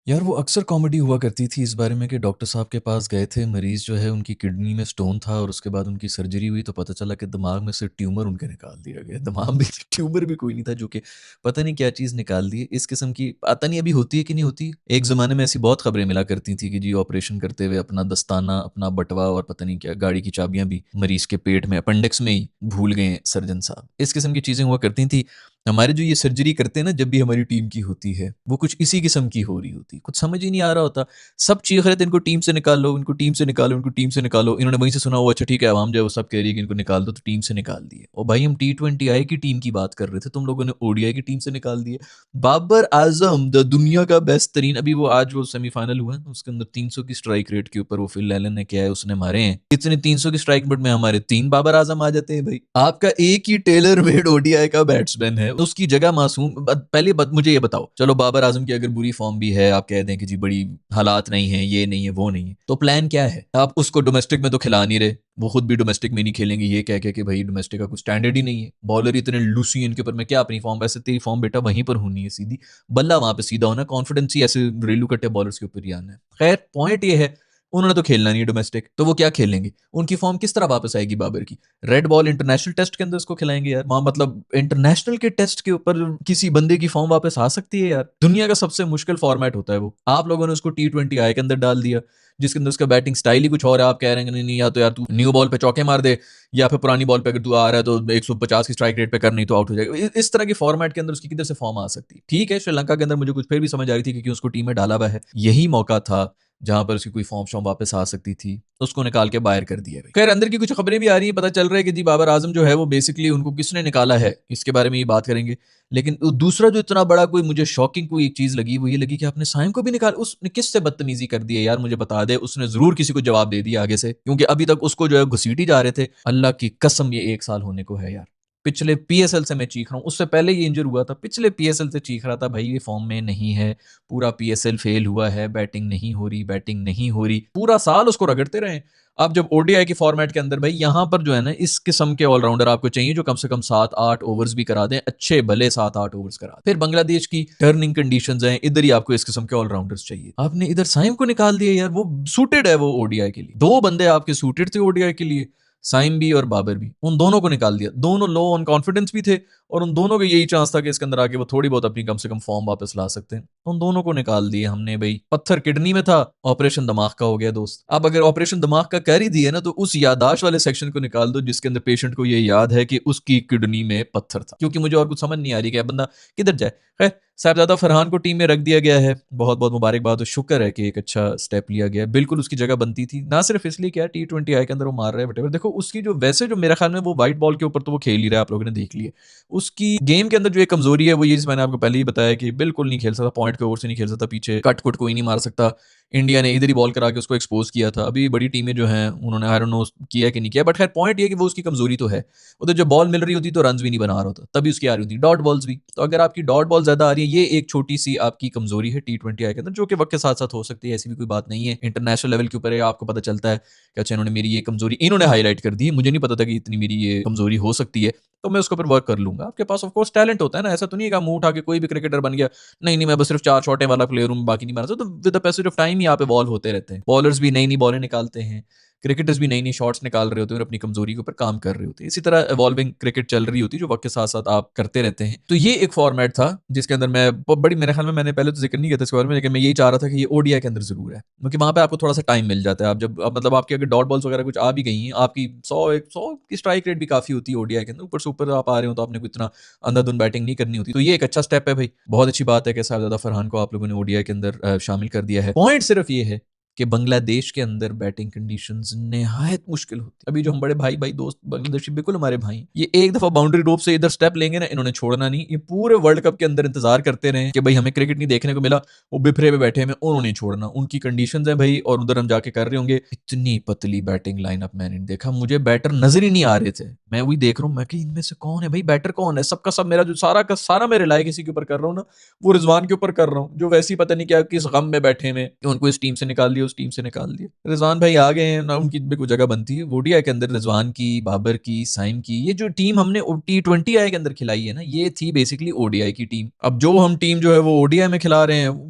यार वो अक्सर कॉमेडी हुआ करती थी इस बारे में कि डॉक्टर साहब के पास गए थे, मरीज़ जो है उनकी किडनी में स्टोन था और उसके बाद उनकी सर्जरी हुई तो पता चला कि दिमाग में से ट्यूमर उनके निकाल दिया गया। दिमाग में से ट्यूमर भी कोई नहीं था, जो कि पता नहीं क्या चीज़ निकाल दी है। इस किस्म की पता नहीं अभी होती है कि नहीं होती। एक ज़माने में ऐसी बहुत खबरें मिला करती थी कि जी ऑपरेशन करते हुए अपना दस्ताना, अपना बटवा और पता नहीं क्या गाड़ी की चाबियाँ भी मरीज़ के पेट में अपेंडिक्स में ही भूल गए सर्जन साहब। इस किस्म की चीज़ें हुआ करती थी। हमारे जो ये सर्जरी करते हैं ना, जब भी हमारी टीम की होती है, वो कुछ इसी किस्म की हो रही होती है। कुछ समझ ही नहीं आ रहा होता। सब चीख रहे थे इनको टीम से निकाल लो, इनको टीम से निकालो, इनको टीम से निकालो। इन्होंने वहीं से सुना, वो अच्छा ठीक है, अवाम जो है वो सब कह रही है कि इनको निकाल दो, तो टीम से निकाल दिए। और भाई हम T20I की टीम की बात कर रहे थे, तुम लोगों ने ODI की टीम से निकाल दिए। बाबर आजम द दुनिया का बेस्ट तरीन, अभी वो आज वो सेमीफाइनल हुआ है, उसके अंदर 300 की स्ट्राइक रेट के ऊपर वो फिल एलन ने किया है, उसने मारे हैं इतने 300 की स्ट्राइक रेट में हमारे 3 बाबर आजम आ जाते हैं। भाई आपका एक ही टेलर मेड ODI का बैट्समैन है, उसकी जगह मासूम पहले मुझे ये बताओ, चलो बाबर आजम की अगर बुरी फॉर्म भी है, आप कह दें कि जी बड़ी हालात नहीं है, ये नहीं है, वो नहीं है, तो प्लान क्या है? आप उसको डोमेस्टिक में तो खिला नहीं रहे, वो खुद भी डोमेस्टिक में नहीं खेलेंगे, ये कह के कि भाई डोमेस्टिक का कुछ स्टैंडर्ड ही नहीं है, बॉलर इतने लूसी, इनके ऊपर मैं क्या अपनी फॉर्म, वैसे तेरी फॉर्म बेटा वहीं पर होनी है सीधी, बल्ला वहां पे सीधा होना, कॉन्फिडेंस ही ऐसे रेलू कट्टे बॉलर्स के ऊपर ही आना है। खैर पॉइंट ये है, उन्होंने तो खेलना नहीं है डोमेस्टिक, तो वो क्या खेलेंगे? उनकी फॉर्म किस तरह वापस आएगी बाबर की? रेड बॉल इंटरनेशनल टेस्ट के अंदर उसको खिलाएंगे यार? वहां मतलब इंटरनेशनल के टेस्ट के ऊपर किसी बंदे की फॉर्म वापस आ सकती है यार? दुनिया का सबसे मुश्किल फॉर्मेट होता है वो, आप लोगों ने उसको T20I के अंदर डाल दिया, जिसके अंदर उसका बैटिंग स्टाइल ही कुछ और है। आप कह रहे हैं कि नहीं नहीं, या तो यार तू न्यू बॉल पे चौके मार दे, या फिर पुरानी बॉल पे अगर तू आ रहा है तो 150 की स्ट्राइक रेट पे कर, नहीं तो आउट हो जाएगा। इस तरह के फॉर्मेट के अंदर उसकी किधर से फॉर्म आ सकती है? ठीक है, श्रीलंका के अंदर मुझे कुछ फिर भी समझ आ रही थी, क्योंकि उसको टीम में डाला हुआ है, यही मौका था जहां पर उसकी कोई फॉर्म शॉर्म वापस आ सकती थी, तो उसको निकाल के बाहर कर दिया। खैर अंदर की कुछ खबरें भी आ रही हैं, पता चल रहा है कि जी बाबर आजम जो है वो बेसिकली उनको किसने निकाला है, इसके बारे में ये बात करेंगे। लेकिन दूसरा जो इतना बड़ा कोई मुझे शॉकिंग कोई एक चीज लगी, वो ये लगी कि आपने साइम को भी निकाल, उसने किससे बदतमीजी कर दी है यार? मुझे बता दे, उसने जरूर किसी को जवाब दे दिया आगे से, क्योंकि अभी तक उसको जो है घसीटी जा रहे थे। अल्लाह की कसम ये 1 साल होने को है यार, पिछले PSL से मैं चीख रहा हूँ, उससे पहले ये इंजर हुआ था, पिछले PSL से चीख रहा था भाई ये फॉर्म में नहीं है, पूरा PSL फेल हुआ है, बैटिंग नहीं हो रही, बैटिंग नहीं हो रही, पूरा साल उसको रगड़ते रहे। अब जब ODI के फॉर्मेट के अंदर भाई यहाँ पर जो है ना, इस किस्म के ऑलराउंडर आपको चाहिए जो कम से कम 7-8 ओवर्स भी करा दें, अच्छे भले 7-8 ओवर्स करा। फिर बांग्लादेश की टर्निंग कंडीशंस हैं, इधर ही आपको इस किस्म के ऑलराउंडर्स चाहिए। आपने इधर साइम को निकाल दिया यार, वो सूटेड है वो ODI के लिए, दो बंदे आपके सूटेड थे ODI के लिए, साइम भी और बाबर भी, उन दोनों को निकाल दिया। दोनों लो ऑन कॉन्फिडेंस भी थे, और उन दोनों का यही चांस था कि इसके अंदर आके वो थोड़ी बहुत अपनी कम से कम फॉर्म वापस ला सकते हैं। उन दोनों को निकाल दिए हमने भाई। पत्थर किडनी में था, ऑपरेशन दिमाग का हो गया दोस्त। अब अगर ऑपरेशन दिमाग का कर ही दिए ना, तो उस यादाश्त वाले सेक्शन को निकाल दो जिसके अंदर पेशेंट को ये याद है कि उसकी किडनी में पत्थर था, क्योंकि मुझे और कुछ समझ नहीं आ रही कि बंदा किधर जाए। खैर साहबजादा फरहान को टीम में रख दिया गया है, बहुत बहुत मुबारकबाद और शुक्र है कि एक अच्छा स्टेप लिया गया है, बिल्कुल उसकी जगह बनती थी, ना सिर्फ इसलिए क्या T20I के अंदर वो मार रहा है वटेवर। देखो उसकी जो वैसे जो मेरा ख्याल में वो व्हाइट बॉल के ऊपर तो वो खेल ही रहा है, आप लोगों ने देख लिया। उसकी गेम के अंदर जो एक कमजोरी है वो ये, मैंने आपको पहले ही बताया कि बिल्कुल नहीं खेल सकता, पॉइंट के ओवर से नहीं खेल सकता, पीछे कट कुट कोई नहीं मार सकता। इंडिया ने इधर ही बॉल करा के उसको एक्सपोज किया था। अभी बड़ी टीमें जो हैं उन्होंने आई डोंट नो किया कि नहीं किया, बट खैर पॉइंट ये कि वो उसकी कमजोरी तो है। उधर जब बॉल मिल रही होती तो रन भी नहीं बना रहा होता, तभी उसकी आ रही होती डॉट बॉल्स भी। तो अगर आपकी डॉट बॉल ज्यादा आ रही है, ये एक छोटी सी आपकी कमजोरी है T20I के अंदर, जो कि वक्त के साथ साथ हो सकती है, ऐसी भी कोई बात नहीं है। इंटरनेशनल लेवल के ऊपर है, आपको पता चलता है कि अच्छा इन्होंने मेरी ये कमजोरी इन्होंने हाईलाइट कर दी है, मुझे नहीं पता था कि इतनी मेरी ये कमजोरी हो सकती है, तो मैं उसके ऊपर वर्क कर लूंगा। आपके पास ऑफ कोर्स टैलेंट होता है ना, ऐसा तो नहीं है कि आप मुंह उठा के कोई भी क्रिकेटर बन गया, नहीं नहीं मैं बस सिर्फ 4 शॉटें वाला प्लेयर हूँ, बाकी नहीं मारा। तो with the passage of time ही आप इवॉल्व होते रहते हैं, बॉलर्स भी नई नई बॉलें निकालते हैं, क्रिकेटर्स भी नई नई शॉट्स निकाल रहे होते हैं और अपनी कमजोरी के ऊपर काम कर रहे होते हैं। इसी तरह इवॉल्विंग क्रिकेट चल रही होती है, जो वक्त के साथ साथ आप करते रहते हैं। तो ये एक फॉर्मेट था जिसके अंदर मैं बड़ी, मेरे ख्याल में मैंने पहले तो जिक्र नहीं किया था इसके बारे में, लेकिन मैं यही चाह रहा था कि ये ODI के अंदर जरूर है, क्योंकि वहां पे आपको थोड़ा सा टाइम मिल जाता है। आप जब मतलब आपकी अगर डॉट बॉल्स वगैरह कुछ आ भी गई हैं, आपकी 100 की स्ट्राइक रेट भी काफी होती है ODI के अंदर, ऊपर से ऊपर आप आ रहे हो तो आपने कोई इतना अंधाधुन बैटिंग नहीं करनी होती। तो ये एक अच्छा स्टेप है भाई, बहुत अच्छी बात है कि साहबजादा फरहान को आप लोगों ने ODI के अंदर शामिल कर दिया है। पॉइंट सिर्फ ये है कि बांग्लादेश के अंदर बैटिंग कंडीशंस निहायत मुश्किल होती है। अभी जो हम बड़े भाई भाई दोस्त बांग्लादेशी, बिल्कुल हमारे भाई, ये एक दफा बाउंड्री रोप से इधर स्टेप लेंगे ना, इन्होंने छोड़ना नहीं। ये पूरे वर्ल्ड कप के अंदर इंतजार करते रहे कि भाई हमें क्रिकेट नहीं देखने को मिला, वो बिफरे पे बैठे हैं, उन्होंने नहीं छोड़ना। उनकी कंडीशंस हैं भाई, और उधर हम जाके कर रहे होंगे। इतनी पतली बैटिंग लाइनअप मैंने नहीं देखा, मुझे बैटर नजर ही नहीं आ रहे थे। मैं वही देख रहा हूँ, मैं कि इनमें से कौन है भाई, बैटर कौन है? सबका सब मेरा जो सारा का सारा मैं रिलाई किसी के ऊपर कर रहा हूँ ना, वो रिजवान के ऊपर कर रहा हूँ, जो वैसे ही पता नहीं क्या किस गम में बैठे में, उनको इस टीम से निकाल दिया, उस टीम से निकाल दिया। रिजवान भाई आ गए हैं ना, उनकी भी कोई जगह बनती है। ओडीआई के अंदर रिजवान की, बाबर की, साइम की, ये जो टीम हमने T20I के अंदर खिलाई है ना, ये थी बेसिकली ओडीआई की टीम। अब जो हम टीम जो है वो ओडीआई में खिला रहे हैं,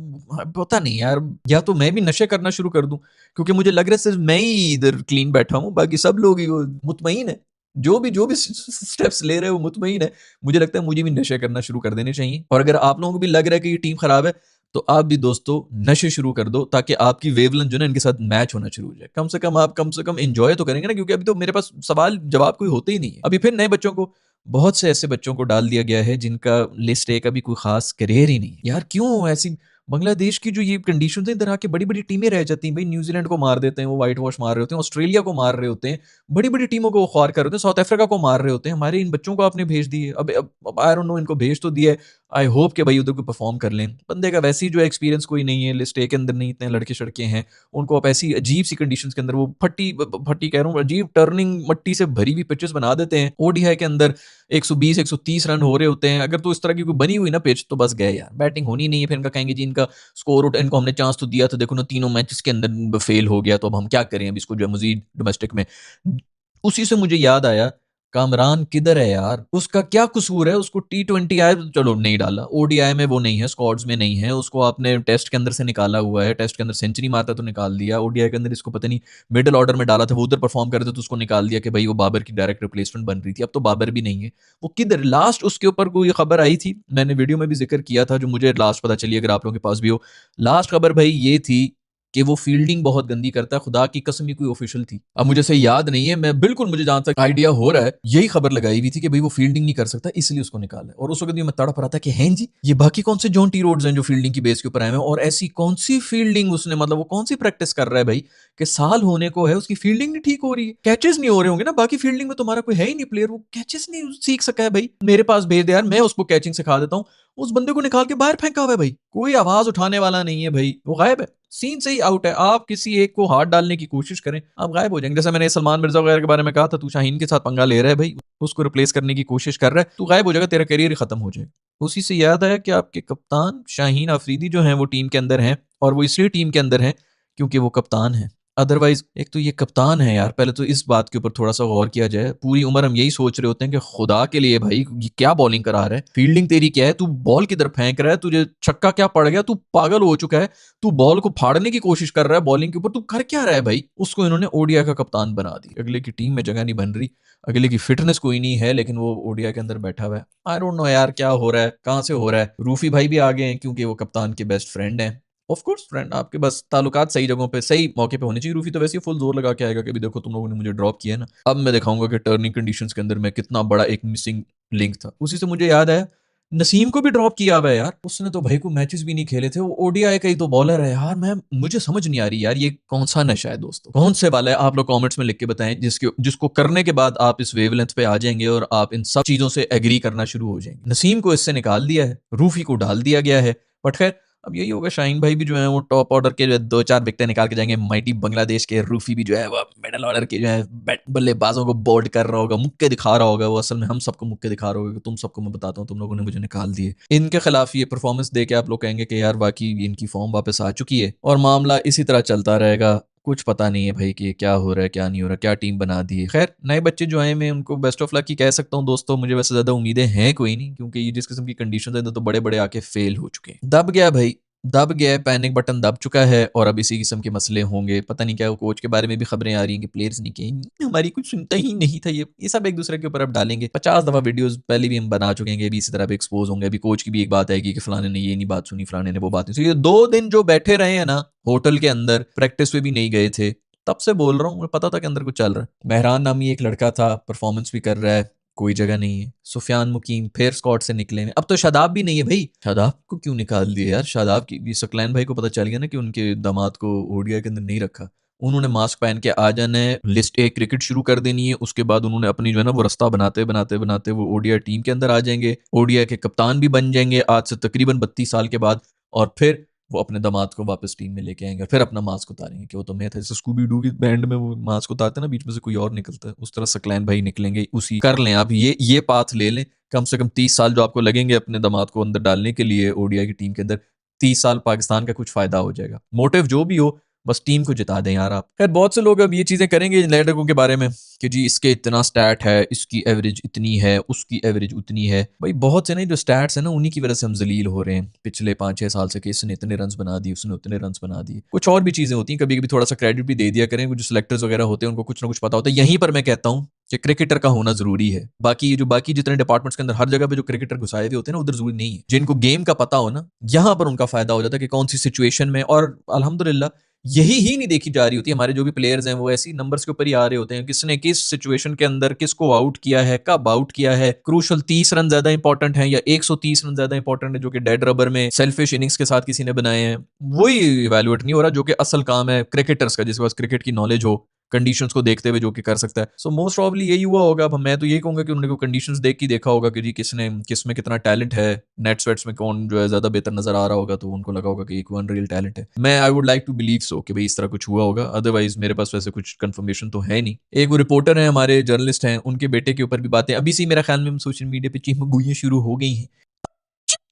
पता नहीं यार, या तो मैं भी नशे करना शुरू कर दूं, क्योंकि मुझे लग रहा है सिर्फ मैं ही इधर क्लीन बैठा हूं, बाकी सब लोग ही वो मुतमईन है, जो भी स्टेप्स ले रहे हो मुतमईन है। मुझे लगता है मुझे भी नशे करना शुरू कर देने चाहिए। और अगर आप लोगों को भी लग रहा है कि ये टीम खराब है, तो आप भी दोस्तों नशे शुरू कर दो, ताकि आपकी वेवलेंथ जो है इनके साथ मैच होना शुरू हो जाए। कम से कम आप कम से कम एंजॉय तो करेंगे ना, क्योंकि अभी तो मेरे पास सवाल जवाब कोई होते ही नहीं है। अभी फिर नए बच्चों को, बहुत से ऐसे बच्चों को डाल दिया गया है जिनका लिस्ट ए का भी कोई खास करियर ही नहीं है। यार क्यों ऐसी बांग्लादेश की जो ये कंडीशन है, इधर आके बड़ी बड़ी टीमें रह जाती हैं भाई। न्यूजीलैंड को मार देते हैं, वो व्हाइट वॉश मार रहे होते हैं, ऑस्ट्रेलिया को मार रहे होते हैं, बड़ी बड़ी टीमों को ख्वार कर रहे होते हैं, साउथ अफ्रीका को मार रहे होते हैं। हमारे इन बच्चों को आपने भेज दिए। अब आई डोंट नो, इनको भेज तो दिया है, आई होप कि भाई उधर को परफॉर्म कर लें। बंदे का वैसे ही जो एक्सपीरियंस कोई नहीं है, लिस्ट ए के अंदर नहीं, इतने लड़के शड़के हैं, उनको आप ऐसी अजीब सी कंडीशंस के अंदर, वो फट्टी फट्टी कह रहा हूँ, अजीब टर्निंग मट्टी से भरी हुई पिचेस बना देते हैं। ओडीआई के अंदर 120 130 रन हो रहे होते हैं। अगर तो इस तरह की कोई बनी हुई ना पिच, तो बस गए यार, बैटिंग होनी नहीं है। फिर इनका कहेंगे जी इनका स्कोर, इनको हमने चांस तो दिया था, देखो ना तीनों मैचेस के अंदर फेल हो गया, तो अब हम क्या करें, अब इसको जो है मजीद डोमेस्टिक में। उसी से मुझे याद आया, कामरान किधर है यार, उसका क्या कसूर है? उसको T20I चलो नहीं डाला, ओडीआई में वो नहीं है, स्क्वाड्स में नहीं है, उसको आपने टेस्ट के अंदर से निकाला हुआ है, टेस्ट के अंदर सेंचुरी मारता तो निकाल दिया, ओडीआई के अंदर इसको पता नहीं मिडिल ऑर्डर में डाला था, वो उधर परफॉर्म करते तो उसको निकाल दिया कि भाई वो बाबर की डायरेक्ट रिप्लेसमेंट बन रही थी। अब तो बाबर भी नहीं है, वो किधर? लास्ट उसके ऊपर कोई खबर आई थी, मैंने वीडियो में भी जिक्र किया था, जो मुझे लास्ट पता चली, अगर आप लोगों के पास भी हो। लास्ट खबर भाई ये थी कि वो फील्डिंग बहुत गंदी करता है, खुदा की कसम, ये कोई ऑफिशियल थी, अब मुझे सही याद नहीं है, मैं बिल्कुल, मुझे जहां तक आइडिया हो रहा है यही खबर लगाई हुई थी कि भाई वो फील्डिंग नहीं कर सकता, इसलिए उसको निकाला है। और उस वक्त भी मैं तड़प रहा था कि हैं जी, ये बाकी कौन से जॉन टी रोड्स हैं जो फील्डिंग की बेस के ऊपर आए हैं, और ऐसी कौन सी फील्डिंग उसने, मतलब वो कौन सी प्रैक्टिस कर रहा है भाई, कि साल होने को है, उसकी फील्डिंग नहीं ठीक हो रही है, कैचेस नहीं हो रहे होंगे ना, बाकी फील्डिंग में तुम्हारा कोई है ही नहीं प्लेयर, वो कैचेस नहीं सीख सका है भाई, मेरे पास भेज दे यार, मैं उसको कैचिंग सिखा देता हूँ। उस बंदे को निकाल के बाहर फेंका हुआ है भाई, कोई आवाज उठाने वाला नहीं है भाई, वो गायब है, सीन से ही आउट है। आप किसी एक को हाथ डालने की कोशिश करें, आप गायब हो जाएंगे। जैसे मैंने सलमान मिर्जा वगैरह के बारे में कहा था, तू शाहीन के साथ पंगा ले रहा है भाई, उसको रिप्लेस करने की कोशिश कर रहा है, तू गायब हो जाएगा, तेरा करियर ही खत्म हो जाएगा। उसी से याद आया कि आपके कप्तान शाहीन अफरीदी जो हैं वो टीम के अंदर हैं, और वो इसलिए टीम के अंदर हैं क्योंकि वो कप्तान है। अदरवाइज एक तो ये कप्तान है यार, पहले तो इस बात के ऊपर थोड़ा सा गौर किया जाए। पूरी उम्र हम यही सोच रहे होते हैं कि खुदा के लिए भाई ये क्या बॉलिंग करा रहा है, फील्डिंग तेरी क्या है, तू बॉल किधर फेंक रहा है, तुझे छक्का क्या पड़ गया, तू पागल हो चुका है, तू बॉल को फाड़ने की कोशिश कर रहा है बॉलिंग के ऊपर, तू कर क्या रहा है भाई। उसको इन्होंने ओडीआई का कप्तान बना दिया, अगले की टीम में जगह नहीं बन रही, अगले की फिटनेस कोई नहीं है, लेकिन वो ओडीआई के अंदर बैठा हुआ है। आई डोंट नो यार क्या हो रहा है, कहाँ से हो रहा है। रूफी भाई भी आ गए हैं क्योंकि वो कप्तान के बेस्ट फ्रेंड हैं। ऑफ कोर्स फ्रेंड, आपके बस ताल्लुकात सही जगहों पे सही मौके पे होने चाहिए। रूफी तो वैसे ही फुल जोर लगा के आएगा कि अभी देखो तुम लोगों ने मुझे ड्रॉप किया है ना, अब मैं दिखाऊंगा कि टर्निंग कंडीशंस के अंदर मैं कितना बड़ा एक मिसिंग लिंक था। उसी से मुझे याद आया, नसीम को भी ड्रॉप किया हुआ है यार, उसने तो भाई को मैचेस भी नहीं खेले थे, वो ओडीआई का ही तो बॉलर है यार। मैं मुझे समझ नहीं आ रही यार, ये कौन सा नशा है दोस्तों, कौन से वाला है? आप लोग कमेंट्स में लिख के बताएं, जिसको करने के बाद आप इस वेवलेंथ पे आ जाएंगे और आप इन सब चीजों से एग्री करना शुरू हो जाएंगे। नसीम को इससे निकाल दिया है, रूफी को डाल दिया गया है, बट खैर अब यही होगा। शाहीन भाई भी जो है वो टॉप ऑर्डर के जो है 2-4 विकेटें निकाल के जाएंगे, माइटी बांग्लादेश के। रूफी भी जो है वो मिडल ऑर्डर के जो है बल्लेबाजों को बोल्ड कर रहा होगा, मुक्के दिखा रहा होगा, वो असल में हम सबको मुक्के दिखा रहा होगा कि तुम सबको मैं बताता हूँ, तुम लोगों ने मुझे निकाल दिए। इनके खिलाफ ये परफॉर्मेंस दे के आप लोग कहेंगे कि यार बाकी इनकी फॉर्म वापस आ चुकी है, और मामला इसी तरह चलता रहेगा। कुछ पता नहीं है भाई कि क्या हो रहा है क्या नहीं हो रहा, क्या टीम बना दी है। खैर नए बच्चे जो आए, मैं उनको बेस्ट ऑफ लक ही कह सकता हूँ दोस्तों। मुझे वैसे ज्यादा उम्मीदें हैं कोई नहीं, क्योंकि ये जिस किस्म की कंडीशन है तो बड़े बड़े आके फेल हो चुके हैं। दब गया भाई, दब गया है, पैनिक बटन दब चुका है, और अब इसी किस्म के मसले होंगे। पता नहीं क्या, कोच के बारे में भी खबरें आ रही हैं कि प्लेयर्स नहीं कहेंगे हमारी कुछ सुनता ही नहीं था। ये सब एक दूसरे के ऊपर अब डालेंगे। 50 दफा वीडियोस पहले भी हम बना चुके हैं, अभी इसी तरह एक्सपोज होंगे। अभी कोच की भी एक बात आएगी कि फलाने ने ये नहीं बात सुनी, फलाने ने वो बात नहीं सुनी। ये 2 दिन जो बैठे रहे हैं ना होटल के अंदर, प्रैक्टिस पे भी नहीं गए थे, तब से बोल रहा हूँ, मुझे पता था कि अंदर कुछ चल रहा है। मेहरान नामी एक लड़का था, परफॉर्मेंस भी कर रहा है, कोई जगह नहीं है। सुफियान मुकीम फिर स्क्वाड से निकले हैं। अब तो शादाब भी नहीं है भाई, शादाब को क्यों निकाल दिया यार? शादाब की भी सकलैन भाई को पता चल गया ना कि उनके दामाद को ओडीआई के अंदर नहीं रखा। उन्होंने मास्क पहन के आ जाना है, लिस्ट ए क्रिकेट शुरू कर देनी है, उसके बाद उन्होंने अपनी जो है ना वो रास्ता बनाते बनाते बनाते वो ओडीआई टीम के अंदर आ जाएंगे, ओडीआई के कप्तान भी बन जाएंगे आज से तकरीबन 32 साल के बाद, और फिर वो अपने दामाद को वापस टीम में लेके आएंगे, फिर अपना मास्क उतारेंगे कि वो तो मैं था। जैसे स्कूबी डू की बैंड में वो मास्क उतारते हैं ना, बीच में से कोई और निकलता है, उस तरह सकलैन भाई निकलेंगे। उसी कर लें आप, ये पाथ ले लें। कम से कम 30 साल जो आपको लगेंगे अपने दामाद को अंदर डालने के लिए ओडीआई की टीम के अंदर, 30 साल पाकिस्तान का कुछ फायदा हो जाएगा। मोटिव जो भी हो, बस टीम को जिता दें यार आप। खैर बहुत से लोग अब ये चीज़ें करेंगे लड़कों के बारे में कि जी इसके इतना स्टैट है, इसकी एवरेज इतनी है, उसकी एवरेज उतनी है। भाई बहुत से नहीं जो स्टैट्स है ना उन्हीं की वजह से हम जलील हो रहे हैं पिछले 5-6 साल से कि इसने इतने रन बना दिए, उसने उतने रन बना दिए। कुछ और भी चीज़ें होती हैं, कभी कभी थोड़ा सा क्रेडिट भी दे दिया करें, जो सिलेक्टर्स वगैरह होते हैं उनको कुछ ना कुछ पता होता है। यहीं पर मैं कहता हूँ कि क्रिकेटर का होना जरूरी है। बाकी जितने डिपार्टमेंट्स के अंदर हर जगह पे जो क्रिकेटर घुसाए हुए होते हैं ना उधर जरूरी नहीं है। जिनको गेम का पता हो ना, यहाँ पर उनका फायदा हो जाता है कि कौन सी सिचुएशन में, और अल्हम्दुलिल्लाह यही ही नहीं देखी जा रही होती। हमारे जो भी प्लेयर्स हैं वो ऐसी नंबर्स के ऊपर ही आ रहे होते हैं, किसने किस सिचुएशन के अंदर किसको आउट किया है, कब आउट किया है, क्रूशल 30 रन ज्यादा इंपॉर्टेंट है या 130 रन ज्यादा इंपॉर्टेंट है जो कि डेड रबर में सेल्फिश इनिंग्स के साथ किसी ने बनाए हैं। वही इवेल्युएट नहीं हो रहा जो कि असल काम है क्रिकेटर्स का, जिसके पास क्रिकेट की नॉलेज हो, कंडीशंस को देखते हुए जो कि कर सकता है। सो मोस्ट प्रॉब्ली यही हुआ होगा। अब मैं तो यही कहूंगा कि उन्होंने को कंडीशंस देख के देखा होगा कि जी किसने किस में कितना टैलेंट है, नेट स्वेट्स में कौन जो है ज्यादा बेहतर नजर आ रहा होगा, तो उनको लगा होगा कि एक अनरियल टैलेंट है। मैं I would like to believe so कि भाई इस तरह कुछ हुआ होगा, अदरवाइज मेरे पास वैसे कुछ कंफर्मेशन तो है नहीं। एक वो रिपोर्टर है हमारे, जर्नलिस्ट हैं, उनके बेटे के ऊपर भी बातें अभी से मेरा ख्याल में सोशल मीडिया पे चिमगुइयां शुरू हो गई हैं।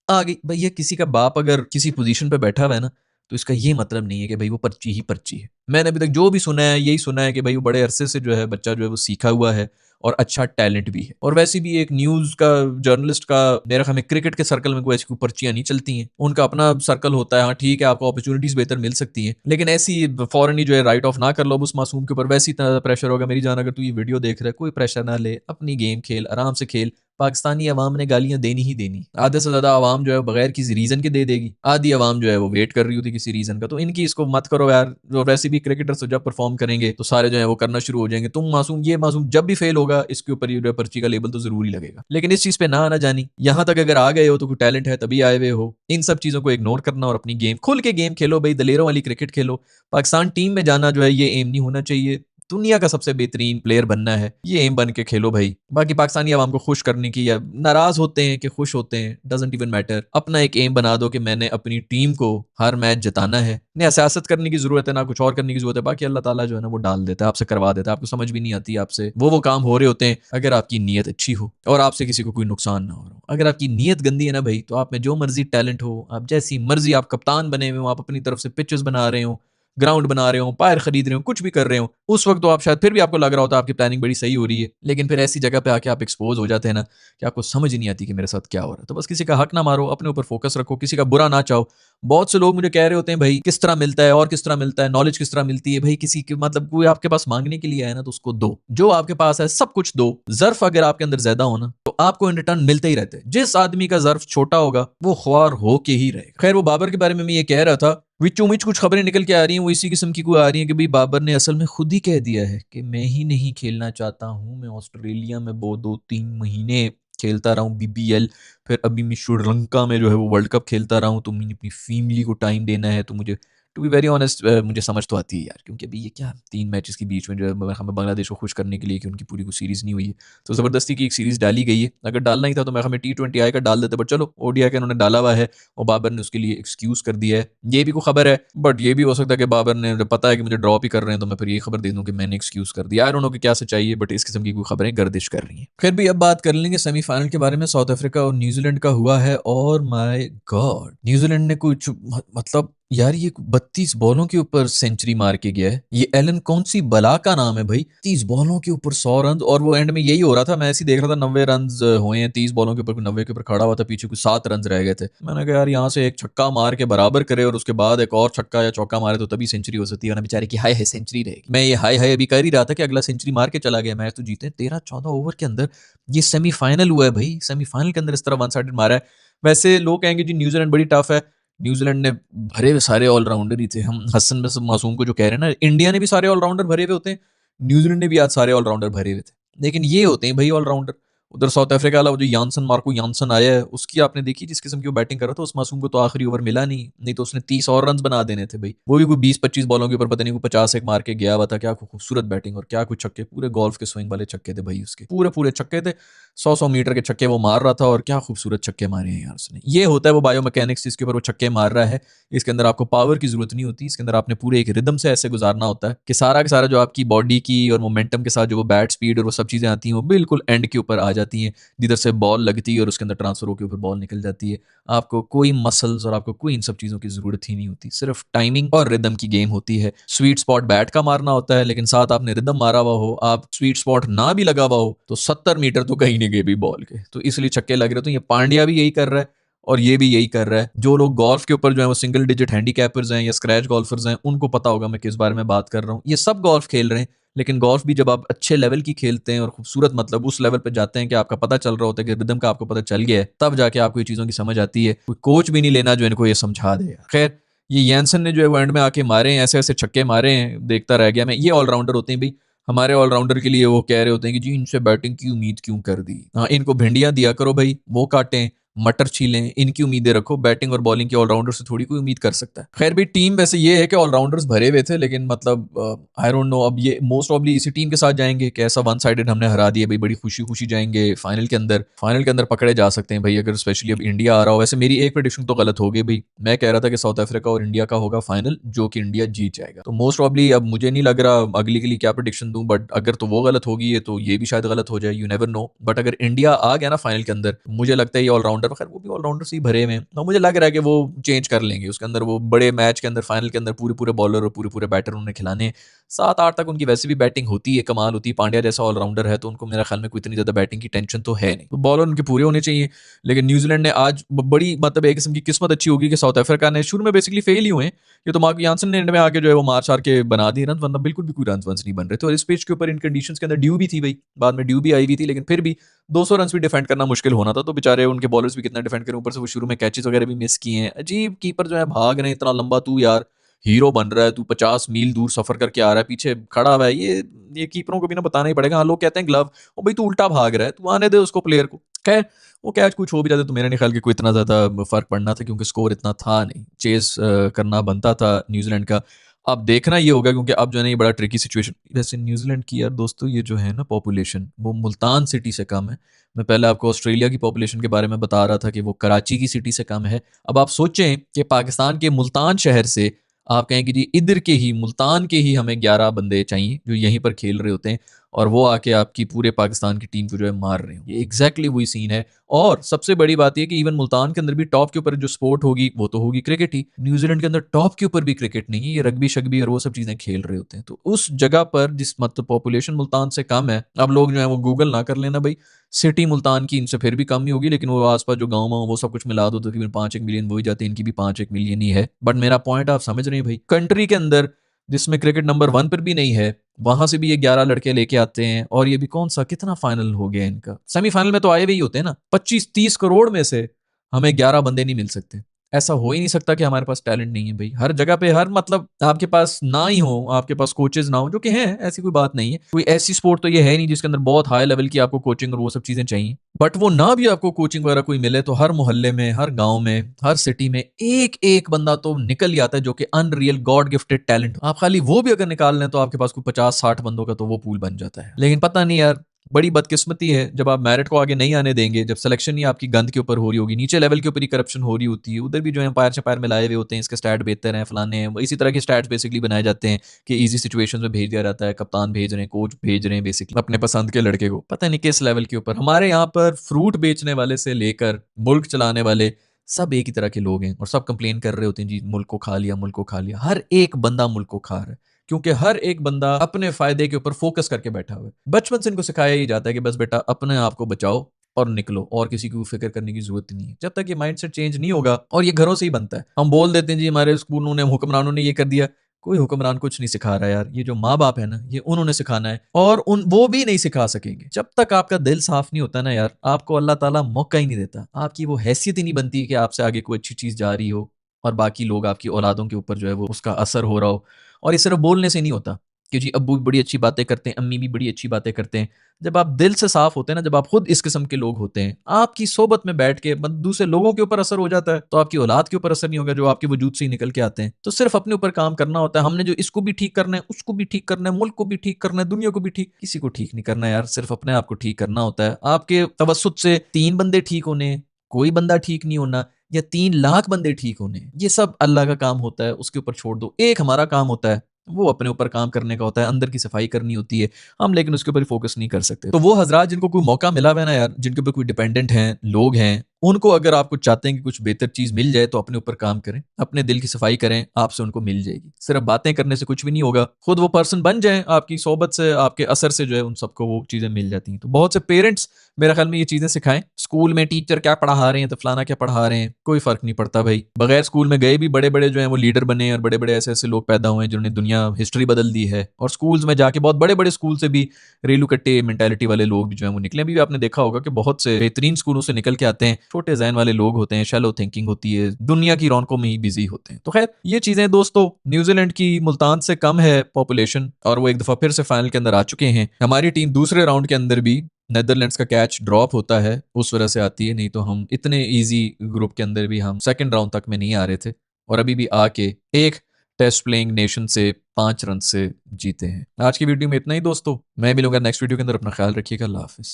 आ गई भैया, किसी का बाप अगर किसी पोजीशन पे बैठा हुआ है ना, तो इसका ये मतलब नहीं है कि भाई वो पर्ची ही पर्ची है। मैंने अभी तक जो भी सुना है यही सुना है कि भाई वो बड़े अरसे से जो है बच्चा जो है वो सीखा हुआ है और अच्छा टैलेंट भी है। और वैसे भी एक न्यूज का जर्नलिस्ट का मेरा ख्याल में क्रिकेट के सर्कल में कोई ऐसी कोई पर्चियां नहीं चलती हैं, उनका अपना सर्कल होता है। हाँ ठीक है, आपको अपॉर्चुनिटीज बेहतर मिल सकती हैं, लेकिन ऐसी फॉरन ही जो है राइट ऑफ ना कर लो उस मासूम के ऊपर। वैसे इतना प्रेशर होगा, मेरी जान अगर तू ये वीडियो देख रहा है कोई प्रेशर ना ले, अपनी गेम खेल, आराम से खेल। पाकिस्तानी अवाम ने गालियां देनी ही देनी। आधे से ज्यादा अवाम जो है बगैर किसी रीजन के दे देगी, आधी अवाम जो है वो वेट कर रही होती किसी रीजन का। तो इनकी इसको मत करो यार। जो वैसे भी क्रिकेटर्स जब परफॉर्म करेंगे तो सारे जो है वो करना शुरू हो जाएंगे। तुम मासूम, ये मासूम जब भी फेल होगा इसके ऊपर ये पर्ची का लेबल तो जरूर ही लगेगा। लेकिन इस चीज पे ना आना जानी, यहां तक अगर आ गए हो तो कोई टैलेंट है तभी आए हुए हो। इन सब चीजों को इग्नोर करना और अपनी गेम खुल के गेम खेलो भाई, दलेरों वाली क्रिकेट खेलो। पाकिस्तान टीम में जाना जो है ये एम नहीं होना चाहिए, दुनिया का सबसे बेहतरीन प्लेयर बनना है, ये एम बन के खेलो भाई। बाकी पाकिस्तानी आवाम को खुश करने की, या नाराज होते हैं कि खुश होते हैं, डजंट इवन मैटर। अपना एक एम बना दो कि मैंने अपनी टीम को हर मैच जिताना है। ना सियासत करने की जरूरत है ना कुछ और करने की जरूरत है। बाकी अल्लाह ताला जो है ना वो डाल देता है, आपसे करवा देता है। आपको समझ भी नहीं आती, आपसे वो काम हो रहे होते हैं अगर आपकी नीयत अच्छी हो और आपसे किसी को कोई नुकसान ना हो रहा हो। अगर आपकी नीयत गंदी है ना भाई, तो आप में जो मर्जी टैलेंट हो, आप जैसी मर्जी आप कप्तान बने हुए हो, आप अपनी तरफ से पिचेस बना रहे हो, ग्राउंड बना रहे हो, पायर खरीद रहे हो, कुछ भी कर रहे हो, उस वक्त तो आप शायद फिर भी आपको लग रहा होता है आपकी प्लानिंग बड़ी सही हो रही है। लेकिन फिर ऐसी जगह पे आके आप एक्सपोज हो जाते हैं ना कि आपको समझ ही नहीं आती कि मेरे साथ क्या हो रहा है। तो बस किसी का हक ना मारो, अपने ऊपर फोकस रखो, किसी का बुरा ना चाहो। बहुत से लोग मुझे कह रहे होते हैं भाई किस तरह मिलता है और किस तरह मिलता है, नॉलेज किस तरह मिलती है। भाई किसी के मतलब कोई आपके पास मांगने के लिए आया ना तो उसको दो, जो आपके पास है सब कुछ दो। जर्फ अगर आपके अंदर ज्यादा हो ना तो आपको इन रिटर्न मिलते ही रहते हैं। जिस आदमी का जर्फ छोटा होगा वो ख्वार हो के ही रहेगा। खैर वो बाबर के बारे में मैं ये कह रहा था, विचों विच कुछ खबरें निकल के आ रही हैं, वो इसी किस्म की कोई आ रही है कि भाई बाबर ने असल में खुद ही कह दिया है कि मैं ही नहीं खेलना चाहता हूँ, मैं ऑस्ट्रेलिया में वो 2-3 महीने खेलता रहा हूँ बीबीएल, फिर अभी मैं श्रीलंका में जो है वो वर्ल्ड कप खेलता रहा हूँ, तो मैंने अपनी फैमिली को टाइम देना है। तो मुझे टू बी वेरी ऑनेस्ट मुझे समझ तो आती है यार, क्योंकि अभी ये क्या 3 मैचेस के बीच में जो है हमें बांग्लादेश को खुश करने के लिए कि उनकी पूरी कोई सीरीज नहीं हुई है, तो ज़बरदस्ती की एक सीरीज डाली गई है। अगर डालना ही था तो मैं हमें T20 आई का डाल देते, बट चलो ओडीआई का उन्होंने डाला हुआ है और बाबर ने उसके लिए एक्सक्यूज कर दिया है। ये भी कोई खबर है, बट ये भी हो सकता है कि बाबर ने पता है कि मुझे ड्रॉप ही कर रहे हैं तो मैं फिर ये खबर दे दूं कि मैंने एक्सक्यूज कर दिया। आई डोंट नो कि क्या सच्चाई है, बट इस किस्म की कोई खबरें गर्दिश कर रही हैं। फिर भी अब बात कर लेंगे सेमीफाइनल के बारे में। साउथ अफ्रीका और न्यूजीलैंड का हुआ है और माय गॉड, न्यूजीलैंड ने कुछ मतलब यार ये 32 बॉलों के ऊपर सेंचुरी मार के गया है। ये एलन कौन सी बला का नाम है भाई, 30 बॉलों के ऊपर 100 रन। और वो एंड में यही हो रहा था, मैं ऐसे ही देख रहा था 90 रन हुए हैं 30 बॉलों के ऊपर, 90 के ऊपर खड़ा हुआ था, पीछे कुछ 7 रन रह गए थे। मैंने कहा यार यहाँ से एक छक्का मार के बराबर करे और उसके बाद एक और छक्का या चौका मारे तो तभी सेंचुरी हो सकती है, ना बेचारे की हाय हाय सेंचुरी रहेगी। मैं ये हाय हाय अभी कर ही रहा था कि अगला सेंचुरी मार के चला गया। मैच तो जीते 13-14 ओवर के अंदर, ये सेमीफाइनल हुआ है भाई, सेमीफाइनल के अंदर इस तरह वन साइडेड मारा है। वैसे लोग कहेंगे जी न्यूजीलैंड बड़ी टफ है, न्यूजीलैंड ने भरे हुए सारे ऑलराउंडर ही थे। हम हसन में मासूम को जो कह रहे हैं ना, इंडिया ने भी सारे ऑलराउंडर भरे हुए होते हैं, न्यूजीलैंड ने भी आज सारे ऑलराउंडर भरे हुए थे, लेकिन ये होते हैं भाई ऑलराउंडर। उधर साउथ अफ्रीका वाला वो जो यानसन मार्को यानसन आया है, उसकी आपने देखी जिस किस्म की वो बैटिंग कर रहा था, उस मासूम को तो आखिरी ओवर मिला नहीं तो उसने 30 और रन बना देने थे भाई। वो भी कोई 20-25 बॉलों के ऊपर पता नहीं कोई 50 एक मार के गया हुआ था। क्या खूबसूरत बैटिंग और क्या कुछ छक्के, पूरे गोल्फ के स्विंग वाले छक्के थे भाई उसके, पूरे पूरे छक्के थे। 100-100 मीटर के छक्के वो मार रहा था और क्या खूबसूरत छक्के मारे हैं यार उसने। ये होता है वो बायो मैकेनिक्स जिसके ऊपर वो छक्के मार रहा है। इसके अंदर आपको पावर की जरूरत नहीं होती, इसके अंदर आपने पूरे एक रिदम से ऐसे गुजारना होता है कि सारा का सारा जो आपकी बॉडी की और मोमेंटम के साथ जो वो बैट स्पीड और वो सब चीजें आती हैं वो बिल्कुल एंड के ऊपर आ जाती हैं, जिधर से बॉल लगती है और उसके अंदर ट्रांसफर होकर फिर बॉल निकल जाती है। आपको कोई मसल्स और आपको कोई इन सब चीज़ों की ज़रूरत ही नहीं होती, सिर्फ टाइमिंग और रिदम की गेम होती है। स्वीट स्पॉट बैट का मारना होता है, लेकिन साथ आपने रिदम मारा हुआ हो, आप स्वीट स्पॉट ना भी लगा हुआ हो तो 70 मीटर तो कहीं नहीं गए भी बॉल के, तो इसलिए छक्के लग रहे। तो ये पांड्या भी यही कर रहा है और ये भी यही कर रहा है। जो लोग गोल्फ के ऊपर जो है वो सिंगल डिजिट हैंडीकैपर्स हैं या स्क्रैच गोल्फर्स हैं, उनको पता होगा मैं किस बारे में बात कर रहा हूँ। ये सब गोल्फ खेल रहे हैं, लेकिन गोल्फ भी जब आप अच्छे लेवल की खेलते हैं और खूबसूरत मतलब उस लेवल पे जाते हैं कि आपका पता चल रहा होता है कि रिदम का आपको पता चल गया है, तब जाके आपको ये चीज़ों की समझ आती है। कोई कोच भी नहीं लेना जो इनको ये समझा दे। खैर, ये यैनसन ने जो है वो एंड में आके मारे हैं, ऐसे ऐसे छक्के मारे हैं, देखता रह गया मैं। ये ऑलराउंडर होते हैं भाई, हमारे ऑलराउंडर के लिए वो कह रहे होते हैं कि जी इनसे बैटिंग की उम्मीद क्यों कर दी। हाँ, इनको भिंडियां दिया करो भाई, वो काटें, मटर छीलें, इनकी उम्मीदें रखो। बैटिंग और बॉलिंग के ऑलराउंडर से थोड़ी कोई उम्मीद कर सकता है। खैर भी टीम वैसे ये है कि ऑलराउंडर्स भरे हुए थे, लेकिन मतलब आई डोंट नो, अब ये मोस्ट ऑफली इसी टीम के साथ जाएंगे कि ऐसा वन साइडेड हमने हरा दिया भाई, बड़ी खुशी खुशी जाएंगे फाइनल के अंदर। फाइनल के अंदर पकड़े जा सकते हैं भाई, अगर स्पेशली अब इंडिया आ रहा हो। वैसे मेरी एक प्रेडिक्शन तो गलत हो गई भाई, मैं कह रहा था कि साउथ अफ्रीका और इंडिया का होगा फाइनल, जो कि इंडिया जीत जाएगा। तो मोस्ट ऑफली अब मुझे नहीं लग रहा अगली के लिए क्या प्रेडिक्शन दूं, बट अगर तो वो गलत होगी है तो ये भी शायद गलत हो जाए, यू नेवर नो। बट अगर इंडिया आ गया ना फाइनल के अंदर, मुझे लगता है ये ऑलराउंडर, खैर वो भी ऑलराउंडर से ही भरे में, और मुझे लग रहा है कि वो चेंज कर लेंगे उसके अंदर। वो बड़े मैच के अंदर फाइनल के अंदर पूरे पूरे बॉलर और पूरे पूरे बैटर उन्हें खिलाने। 7-8 तक उनकी वैसे भी बैटिंग होती है, कमाल होती है। पांड्या जैसा ऑलराउंडर है तो उनको मेरा ख्याल में कोई इतनी ज्यादा बैटिंग की टेंशन तो है नहीं, तो बॉलर उनके पूरे होने चाहिए। लेकिन न्यूजीलैंड ने आज बड़ी मतलब एक किस्म की किस्मत अच्छी होगी कि साउथ अफ्रीका ने शुरू में बेसिकली फेल ही हुए, ये तो मार्क यानसन ने एंड में आके जो है वो मार चार के बना दिए रन, वरना बिल्कुल भी कोई रन वंस नहीं बन रहे थे। और इस पिच के ऊपर इन कंडीशंस के अंदर ड्यू भी थी भाई, बाद में ड्यू भी आई हुई थी, लेकिन फिर भी 200 रन भी डिफेंड करना मुश्किल होना था। तो बेचारे उनके बॉलर्स भी कितना डिफेंड करें, ऊपर से वो शुरू में कैचेस वगैरह भी मिस किए हैं। अजीब कीपर जो है भाग रहे हैं इतना लंबा, तू यार हीरो बन रहा है, तू 50 मील दूर सफर करके आ रहा है, पीछे खड़ा हुआ है। ये कीपरों को भी ना बताना ही पड़ेगा। हाँ, लोग कहते हैं ग्लव, ओ भाई तू उल्टा भाग रहा है, तू आने दे उसको प्लेयर को। खैर, वो कैच कुछ हो भी जाता तो मेरे नहीं ख्याल कि कोई इतना ज़्यादा फ़र्क पड़ना था, क्योंकि स्कोर इतना था नहीं, चेस करना बनता था न्यूजीलैंड का। अब देखना ये होगा, क्योंकि अब जो है ना ये बड़ा ट्रिकी सिचुएशन। वैसे न्यूजीलैंड की यार दोस्तों ये जो है ना पॉपुलेशन, वो मुल्तान सिटी से कम है। मैं पहले आपको ऑस्ट्रेलिया की पॉपुलेशन के बारे में बता रहा था कि वो कराची की सिटी से कम है। अब आप सोचें कि पाकिस्तान के मुल्तान शहर से आप कहें कि जी इधर के ही मुल्तान के ही हमें 11 बंदे चाहिए जो यहीं पर खेल रहे होते हैं, और वो आके आपकी पूरे पाकिस्तान की टीम को जो है मार रहे हो। ये एग्जैक्टली वही सीन है। और सबसे बड़ी बात यह कि इवन मुल्तान के अंदर भी टॉप के ऊपर जो स्पोर्ट होगी वो तो होगी क्रिकेट ही। न्यूजीलैंड के अंदर टॉप के ऊपर भी क्रिकेट नहीं है, ये रग्बी शग्बी और वो सब चीजें खेल रहे होते हैं। तो उस जगह पर जिस मतलब पॉपुलेशन मुल्तान से कम है, अब लोग जो है वो गूगल ना कर लेना भाई, सिटी मुल्तान की इनसे फिर भी कम ही होगी, लेकिन वो आसपास जो गाँव वो सब कुछ मिला दो तो तकरीबन 5-1 मिलियन वो ही जाते हैं, इनकी भी 5-1 मिलियन ही है। बट मेरा पॉइंट आप समझ रहे हैं भाई, कंट्री के अंदर जिसमें क्रिकेट नंबर 1 पर भी नहीं है, वहां से भी ये 11 लड़के लेके आते हैं। और ये भी कौन सा कितना फाइनल हो गया इनका, सेमीफाइनल में तो आए भी होते हैं ना। 25-30 करोड़ में से हमें 11 बंदे नहीं मिल सकते। ऐसा हो ही नहीं सकता कि हमारे पास टैलेंट नहीं है भाई। हर जगह पे हर मतलब आपके पास ना ही हो, आपके पास कोचेज ना हो, जो कि हैं, ऐसी कोई बात नहीं है। कोई ऐसी स्पोर्ट तो ये है नहीं जिसके अंदर बहुत हाई लेवल की आपको कोचिंग और वो सब चीजें चाहिए। बट वो ना भी आपको कोचिंग वगैरह कोई मिले तो हर मोहल्ले में, हर गांव में, हर सिटी में एक एक बंदा तो निकल ही आता है जो कि अनरियल गॉड गिफ्टेड टैलेंट। आप खाली वो भी अगर निकाल लें तो आपके पास कोई 50-60 बंदों का तो वो पूल बन जाता है। लेकिन पता नहीं यार, बड़ी बदकिस्मती है जब आप मेरिट को आगे नहीं आने देंगे, जब सिलेक्शन ही आपकी गंद के ऊपर हो रही होगी, नीचे लेवल के ऊपर ही करप्शन हो रही होती है। उधर भी जो एम्पायर शपायर में लाए हुए होते हैं, इसके स्टैट बेहतर हैं, फलाने हैं, इसी तरह के स्टैट्स बेसिकली बनाए जाते हैं कि इजी सिचुएशंस में भेज दिया जाता है, कप्तान भेज रहे हैं, कोच भेज रहे हैं बेसिकली अपने पसंद के लड़के को। पता नहीं किस लेवल के ऊपर हमारे यहाँ पर फ्रूट बेचने वाले से लेकर मुल्क चलाने वाले सब एक ही तरह के लोग हैं, और सब कंप्लेन कर रहे होते हैं जी मुल्क को खा लिया, मुल्क को खा लिया। हर एक बंदा मुल्क को खा रहा है, क्योंकि हर एक बंदा अपने फायदे के ऊपर फोकस करके बैठा हुआ है। बचपन से इनको सिखाया ही जाता है कि बस बेटा अपने आप को बचाओ और निकलो, और किसी को फिक्र करने की जरूरत नहीं है। जब तक ये माइंडसेट चेंज नहीं होगा, और ये घरों से ही बनता है। हम बोल देते हैं जी हमारे स्कूलों ने, हुक्मरानों ने ये कर दिया। कोई हुक्मरान कुछ नहीं सिखा रहा यार, ये जो माँ बाप है ना, ये उन्होंने सिखाना है, और उन वो भी नहीं सिखा सकेंगे जब तक आपका दिल साफ नहीं होता ना यार। आपको अल्लाह ताला मौका ही नहीं देता, आपकी वो हैसियत ही नहीं बनती है कि आपसे आगे कोई अच्छी चीज जा रही हो और बाकी लोग आपकी औलादों के ऊपर जो है वो उसका असर हो रहा हो। और ये सिर्फ बोलने से नहीं होता कि जी अब्बू भी बड़ी अच्छी बातें करते हैं, अम्मी भी बड़ी अच्छी बातें करते हैं। जब आप दिल से साफ होते हैं ना, जब आप खुद इस किस्म के लोग होते हैं, आपकी सोबत में बैठ के दूसरे लोगों के ऊपर असर हो जाता है, तो आपकी औलाद के ऊपर असर नहीं होगा जो आपके वजूद से ही निकल के आते हैं। तो सिर्फ अपने ऊपर काम करना होता है। हमने जो इसको भी ठीक करना है, उसको भी ठीक करना है, मुल्क को भी ठीक करना है, दुनिया को भी ठीक, किसी को ठीक नहीं करना यार, सिर्फ अपने आप को ठीक करना होता है। आपके तवस्सुत से 3 बंदे ठीक होने, कोई बंदा ठीक नहीं होना, या 3 लाख बंदे ठीक होने, ये सब अल्लाह का काम होता है, उसके ऊपर छोड़ दो। एक हमारा काम होता है वो अपने ऊपर काम करने का होता है, अंदर की सफाई करनी होती है, हम लेकिन उसके ऊपर फोकस नहीं कर सकते। तो वो हजरात जिनको कोई मौका मिला हुआ है ना यार, जिनके ऊपर कोई डिपेंडेंट हैं, लोग हैं, उनको अगर आपको चाहते हैं कि कुछ बेहतर चीज़ मिल जाए तो अपने ऊपर काम करें, अपने दिल की सफाई करें, आपसे उनको मिल जाएगी। सिर्फ बातें करने से कुछ भी नहीं होगा, खुद वो पर्सन बन जाएं, आपकी सोहबत से, आपके असर से जो है उन सबको वो चीज़ें मिल जाती हैं। तो बहुत से पेरेंट्स मेरा ख्याल में ये चीज़ें सिखाएं। स्कूल में टीचर क्या पढ़ा रहे हैं तो फलाना क्या पढ़ा रहे हैं, कोई फ़र्क नहीं पड़ता भाई। बगैर स्कूल में गए भी बड़े-बड़े जो हैं वो लीडर बने और बड़े-बड़े ऐसे-ऐसे लोग पैदा हुए हैं जिन्होंने दुनिया हिस्ट्री बदल दी है। और स्कूल्स में जाके बहुत बड़े-बड़े स्कूल से भी रेलू कट्टे मेंटालिटी वाले लोग भी जो हैं वो निकले। अभी भी आपने देखा होगा कि बहुत से बेहतरीन स्कूलों से निकल के आते हैं, छोटे ज़हन वाले लोग होते हैं, शैलो थिंकिंग होती है, दुनिया की रौनकों में ही बिज़ी होते हैं। तो ख़ैर ये चीज़ें दोस्तों, न्यूज़ीलैंड की मुल्तान से कम है पॉपुलेशन और वो एक दफ़ा फिर से फाइनल के अंदर आ चुके हैं। हमारी टीम दूसरे राउंड के अंदर भी नेदरलैंड्स का कैच ड्रॉप होता है, उस वजह से आती है, नहीं तो हम इतने ईजी ग्रुप के अंदर भी हम सेकंड राउंड तक में नहीं आ रहे थे और अभी भी आके एक टेस्ट प्लेइंग नेशन से 5 रन से जीते हैं। आज की वीडियो में इतना ही दोस्तों, मैं मिलूंगा नेक्स्ट वीडियो के अंदर। अपना ख्याल रखिएगा। अल्लाह हाफिज़।